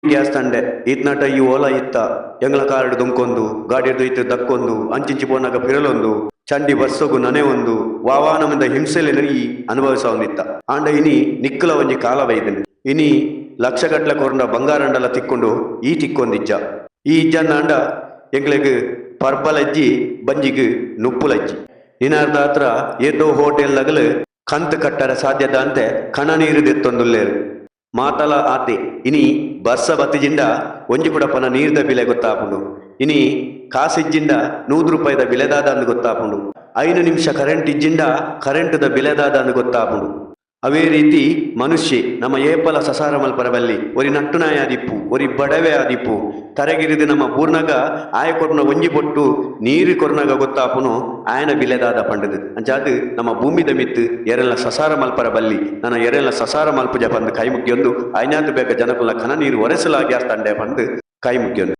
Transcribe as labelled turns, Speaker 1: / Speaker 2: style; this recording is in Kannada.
Speaker 1: ಗ್ಯಾಸ್ ತಂಡೆ ಇತ್ನಟ ಈ ಓಲ ಇತ್ತ ಎಂಗ್ಲ ಕಾರ್ಡ್ ದುಂಕೊಂದು ಗಾಡಿ ದೊಯ್ತು ದಕ್ಕೊಂದು ಅಂಚಿಂಚಿ ಪೋನಾಗ ಪಿರಲೊಂದು ಚಂಡಿ ಬಸ್ಸೋಗು ನನೆ ಒಂದು ವಾವಾನಮಿಂದ ಹಿಂಸೆಲೆ ಈ ಅನುಭವಿಸೋಂದಿತ್ತ ಆಂಡ ಇನಿ ನಿಕ್ಕಲ ಒಂಜಿ ಕಾಲ ಬೈದನು ಇನಿ ಲಕ್ಷಗಟ್ಲೆ ಕೊರಂಡ ಬಂಗಾರಂಡಲ ತಿಕ್ಕೊಂಡು ಈ ತಿಕ್ಕೊಂದಿಜ್ಜ ಈ ಇಜ್ಜನ್ನ ಅಂಡ ಎಂಗ್ಲೆಗ್ ಪರ್ಬಲಜ್ಜಿ ಬಂಜಿಗ್ ನುಪ್ಪುಲಜ್ಜಿ ನಿನಾರ್ದ ಹತ್ರ ಏತೋ ಹೋಟೆಲ್ ನಗಲು ಕಂತು ಕಟ್ಟರ ಸಾಧ್ಯದ ಅಂತೆ ಕಣ ನೀರು ದೆತ್ತೊಂದುಲ್ಲೇರು ಮಾತಲ ಆತೆ ಇನಿ ಬರ್ಸ ಬತ್ತಿಜಿಂಡ ಒಂಜಿ ಕುಡಪನ ನೀರ್ದ ಬೆಲೆ ಗೊತ್ತಾಪುಂಡು ಇನಿ ಕಾಸಿಜ್ಜಿಂಡ ₹100 ಬೆಲೆದಾದ ಅಂದು ಗೊತ್ತಾಪುಂಡು 5 ನಿಮಿಷ ಕರೆಂಟ್ ಇಜ್ಜಿಂಡ ಕರೆಂಟ್ದ ಬೆಲೆದಾದ ಅಂದು ಗೊತ್ತಾಪುಂಡು ಅವೇ ರೀತಿ ಮನುಷ್ಯ ನಮ್ಮ ಏಪಲ ಸಸಾರ ಮಲ್ಪರ ಬಲ್ಲಿ ಒರಿ ನಟ್ಟುನಾಯ ಆದಿಪ್ಪು ಒರಿ ಬಡವೆ ಆದಿಪ್ಪು ತರಗಿರಿದು ನಮ್ಮ ಪೂರ್ಣಗ ಆಯ ಕೊರ್ನ ಒಂಜಿ ಪೊಟ್ಟು ನೀರು ಕೊರ್ನಾಗ ಗೊತ್ತಾಪುನು ಆಯನ ಬಿಲೆದಾದ ಪಂಡದು ಅಂಚಾದು ನಮ್ಮ ಭೂಮಿದ ಮಿತ್ತು ಎರೆಲ್ಲ ಸಸಾರ ಮಲ್ಪರ ಬಲ್ಲಿ ನನ್ನ ಎರೆಲ್ಲ ಸಸಾರ ಮಲ್ಪುಜ ಬಂದು ಕೈ ಮುಗಿಯೊಂದು ಐನಾತು ಬೇಗ ಜನಕುಲ ಕನ ನೀರು ಒರೆಸಲಾಗಿ ತಂಡೆ ಬಂದು ಕೈ ಮುಗಿಯೊಂದು